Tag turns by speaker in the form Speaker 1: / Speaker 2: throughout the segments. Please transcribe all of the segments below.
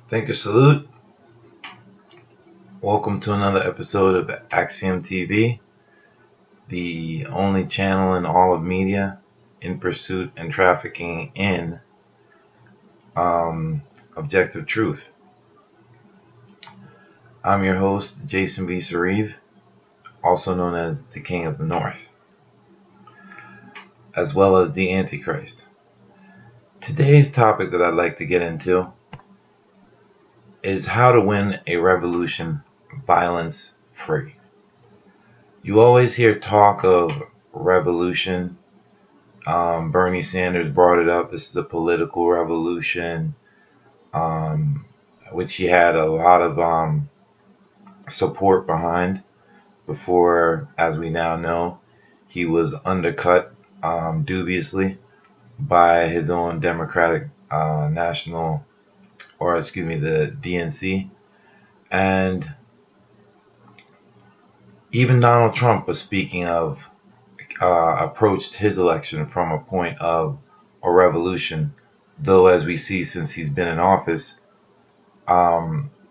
Speaker 1: Thank you, salute. Welcome to another episode of AXIOM TV, the only channel in all of media in pursuit and trafficking in objective truth. I'm your host, Jason B. Sareve, also known as the King of the North, as well as the Antichrist. Today's topic that I'd like to get into is how to win a revolution violence free. You always hear talk of revolution. Bernie Sanders brought it up. This is a political revolution, which he had a lot of support behind before, as we now know, he was undercut dubiously by his own Democratic the DNC. And even Donald Trump was speaking of, approached his election from a point of a revolution, though as we see since he's been in office,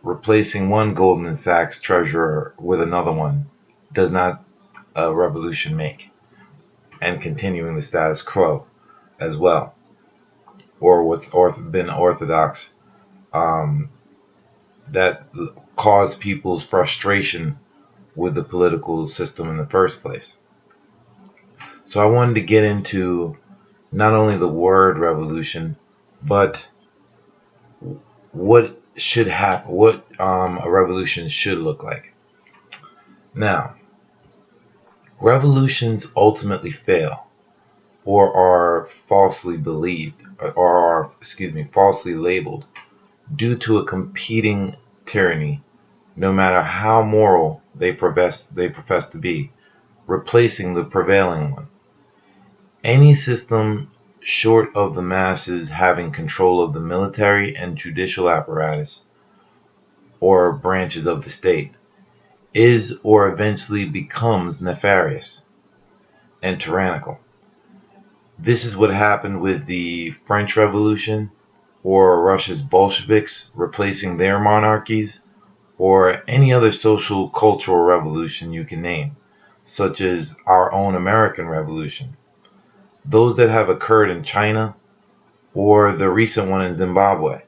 Speaker 1: replacing one Goldman Sachs treasurer with another one does not a revolution make, and continuing the status quo as well, or what's been orthodox, that caused people's frustration with the political system in the first place. So I wanted to get into not only the word revolution, but what should happen, what a revolution should look like. Now, revolutions ultimately fail, or are falsely believed, falsely labeled, due to a competing tyranny, no matter how moral they profess to be, replacing the prevailing one. Any system short of the masses having control of the military and judicial apparatus or branches of the state is or eventually becomes nefarious and tyrannical. This is what happened with the French Revolution, or Russia's Bolsheviks replacing their monarchies, or any other social cultural revolution you can name, such as our own American Revolution, those that have occurred in China, or the recent one in Zimbabwe,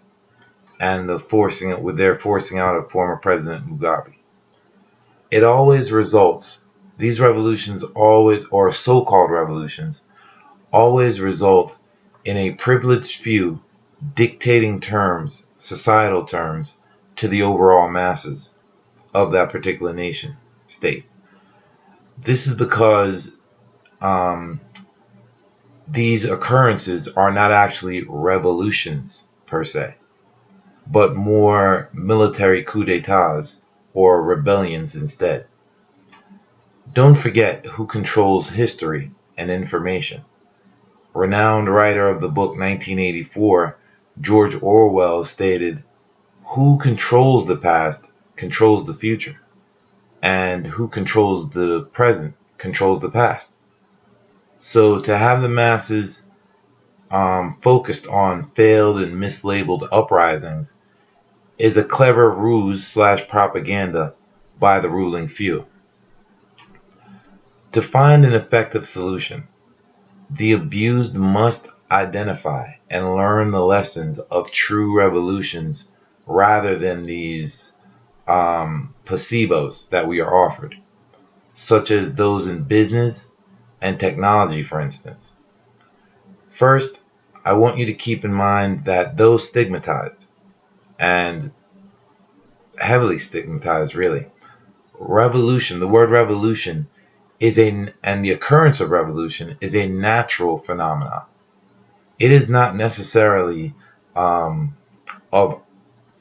Speaker 1: and their forcing out of former President Mugabe. It always results, these revolutions always, or so-called revolutions, always result in a privileged few dictating terms, societal terms, to the overall masses of that particular nation, state. This is because these occurrences are not actually revolutions per se, but more military coups d'etats or rebellions instead. Don't forget who controls history and information. Renowned writer of the book 1984, George Orwell, stated, "Who controls the past controls the future, and who controls the present controls the past." So to have the masses focused on failed and mislabeled uprisings is a clever ruse / propaganda by the ruling few. To find an effective solution, the abused must identify and learn the lessons of true revolutions rather than these placebos that we are offered, such as those in business and technology, for instance. First, I want you to keep in mind that those stigmatized, and heavily stigmatized really, the word revolution and the occurrence of revolution is a natural phenomenon. It is not necessarily of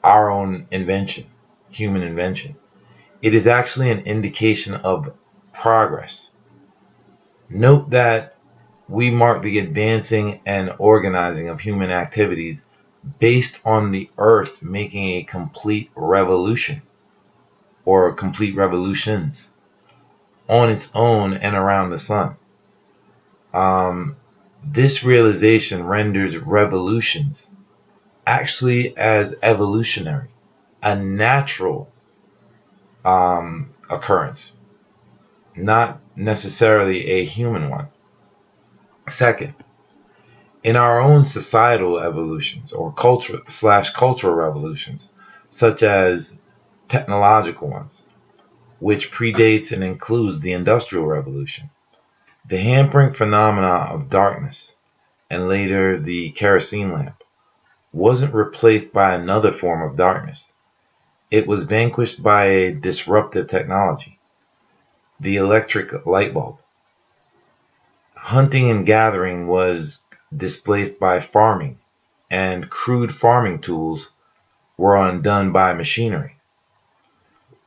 Speaker 1: our own invention, human invention. It is actually an indication of progress. Note that we mark the advancing and organizing of human activities based on the earth making a complete revolution, or complete revolutions, on its own and around the sun. This realization renders revolutions actually as evolutionary, a natural occurrence, not necessarily a human one. Second, in our own societal evolutions or cultural revolutions, such as technological ones, which predates and includes the Industrial Revolution, the hampering phenomena of darkness, and later the kerosene lamp, wasn't replaced by another form of darkness. It was vanquished by a disruptive technology, the electric light bulb. Hunting and gathering was displaced by farming, and crude farming tools were undone by machinery.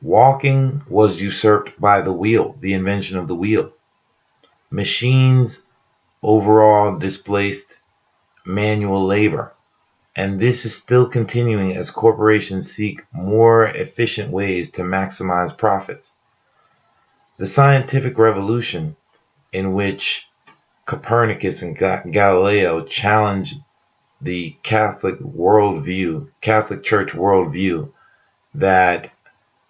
Speaker 1: Walking was usurped by the wheel, the invention of the wheel. Machines overall displaced manual labor, and this is still continuing as corporations seek more efficient ways to maximize profits. The scientific revolution, in which Copernicus and Galileo challenged the Catholic Church worldview, that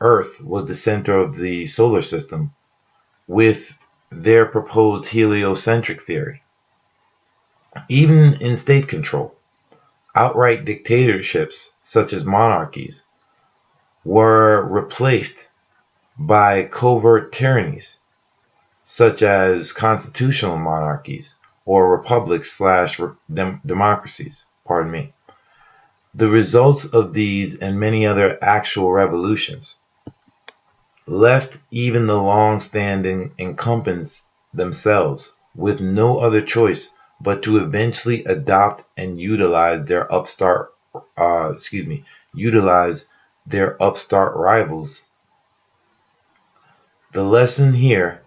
Speaker 1: Earth was the center of the solar system, with their proposed heliocentric theory. Even in state control, outright dictatorships, such as monarchies, were replaced by covert tyrannies, such as constitutional monarchies or republics/democracies. Pardon me. The results of these and many other actual revolutions left even the long-standing incumbents themselves with no other choice but to eventually adopt and utilize their upstart rivals. The lesson here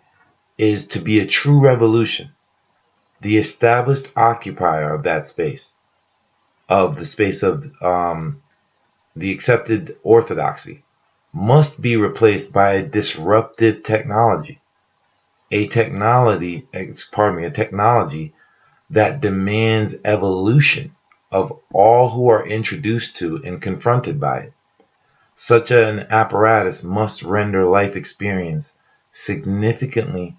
Speaker 1: is to be a true revolution. The established occupier of that space, of the space of the accepted orthodoxy, must be replaced by a disruptive technology, a technology that demands evolution of all who are introduced to and confronted by it. Such an apparatus must render life experience significantly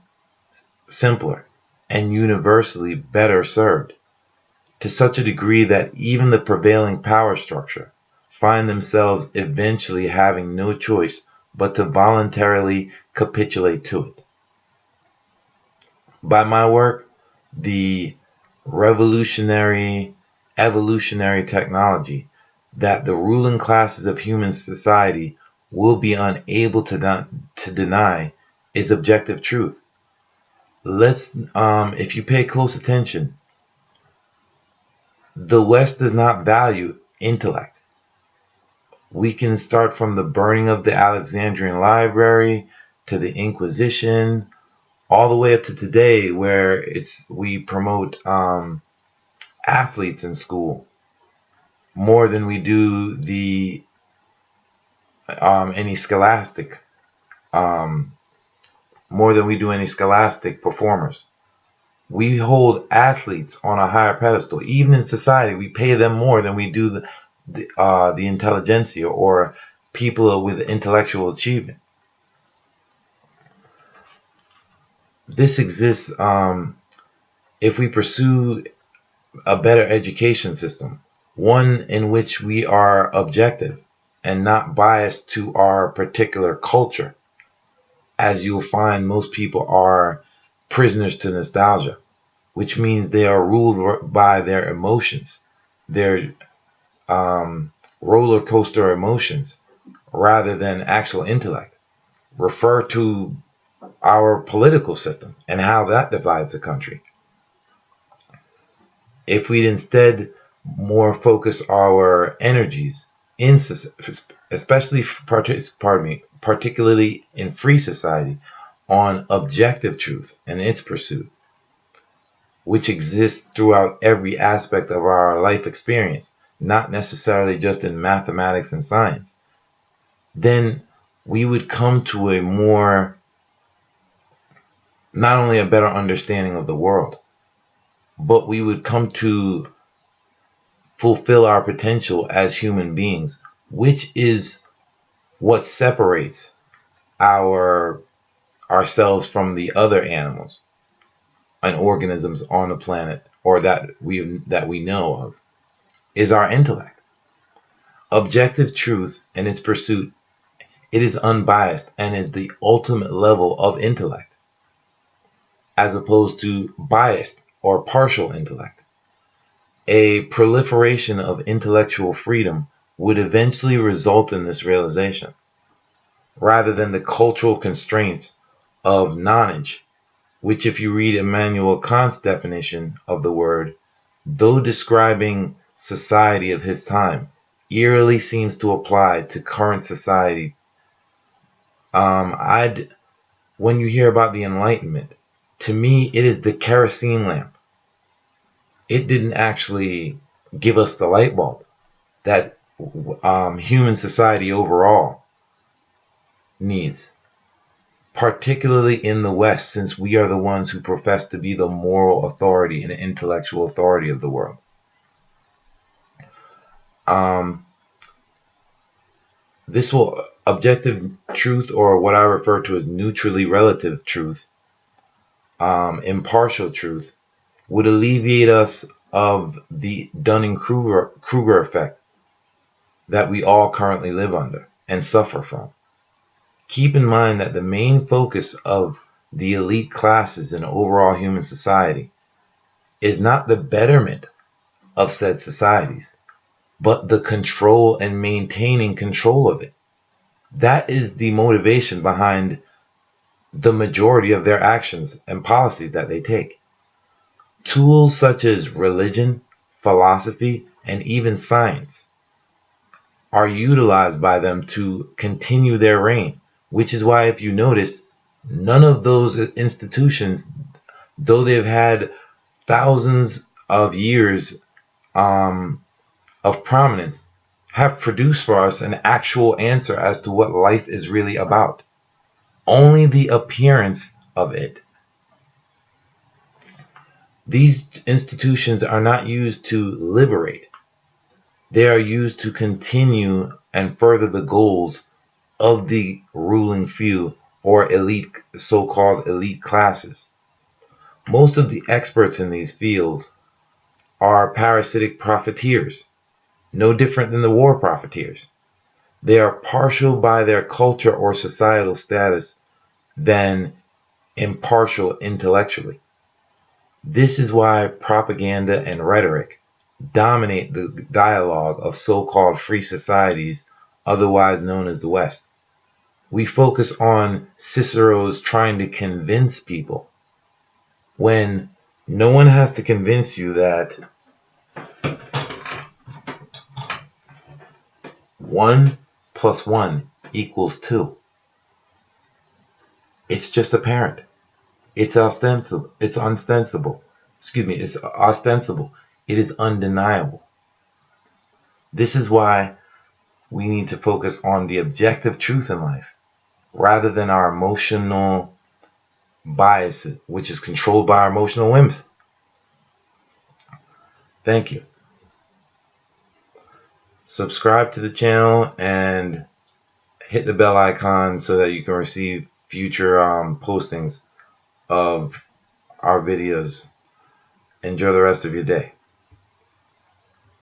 Speaker 1: simpler and universally better served, to such a degree that even the prevailing power structure find themselves eventually having no choice but to voluntarily capitulate to it. By my work, the revolutionary, evolutionary technology that the ruling classes of human society will be unable to deny is objective truth. If you pay close attention, the West does not value intellect. We can start from the burning of the Alexandrian Library to the Inquisition, all the way up to today, where we promote athletes in school more than we do any scholastic performers. We hold athletes on a higher pedestal. Even in society, we pay them more than we do the intelligentsia or people with intellectual achievement. This exists if we pursue a better education system, one in which we are objective and not biased to our particular culture, as you'll find most people are prisoners to nostalgia, which means they are ruled by their emotions, their roller coaster emotions, rather than actual intellect. Refer to our political system and how that divides the country. If we'd instead more focus our energies in, particularly in free society, on objective truth and its pursuit, which exists throughout every aspect of our life experience, not necessarily just in mathematics and science, then we would come to a more, not only a better understanding of the world, but we would come to fulfill our potential as human beings, which is what separates ourselves from the other animals and organisms on the planet, or that we know of, is our intellect. Objective truth and its pursuit, it is unbiased and is the ultimate level of intellect, as opposed to biased or partial intellect. A proliferation of intellectual freedom would eventually result in this realization, rather than the cultural constraints of nonage, which, if you read Immanuel Kant's definition of the word, though describing society of his time, eerily seems to apply to current society. When you hear about the Enlightenment, to me it is the kerosene lamp. It didn't actually give us the light bulb that human society overall needs, particularly in the West, since we are the ones who profess to be the moral authority and intellectual authority of the world. This will objective truth, or what I refer to as neutrally relative truth, impartial truth, would alleviate us of the Dunning-Kruger effect that we all currently live under and suffer from. Keep in mind that the main focus of the elite classes in overall human society is not the betterment of said societies, but the control and maintaining control of it. That is the motivation behind the majority of their actions and policies that they take. Tools such as religion, philosophy, and even science are utilized by them to continue their reign, which is why, if you notice, none of those institutions, though they've had thousands of years of prominence, have produced for us an actual answer as to what life is really about. Only the appearance of it. These institutions are not used to liberate. They are used to continue and further the goals of the ruling few, or elite, so-called elite classes. Most of the experts in these fields are parasitic profiteers, no different than the war profiteers. They are partial by their culture or societal status than impartial intellectually. This is why propaganda and rhetoric dominate the dialogue of so-called free societies, otherwise known as the West. We focus on Cicero's trying to convince people, when no one has to convince you that 1 + 1 = 2. It's just apparent. It's ostensible. It's ostensible. It's ostensible. It is undeniable. This is why we need to focus on the objective truth in life, rather than our emotional bias, which is controlled by our emotional whims. Thank you. Subscribe to the channel and hit the bell icon so that you can receive future postings of our videos. Enjoy the rest of your day.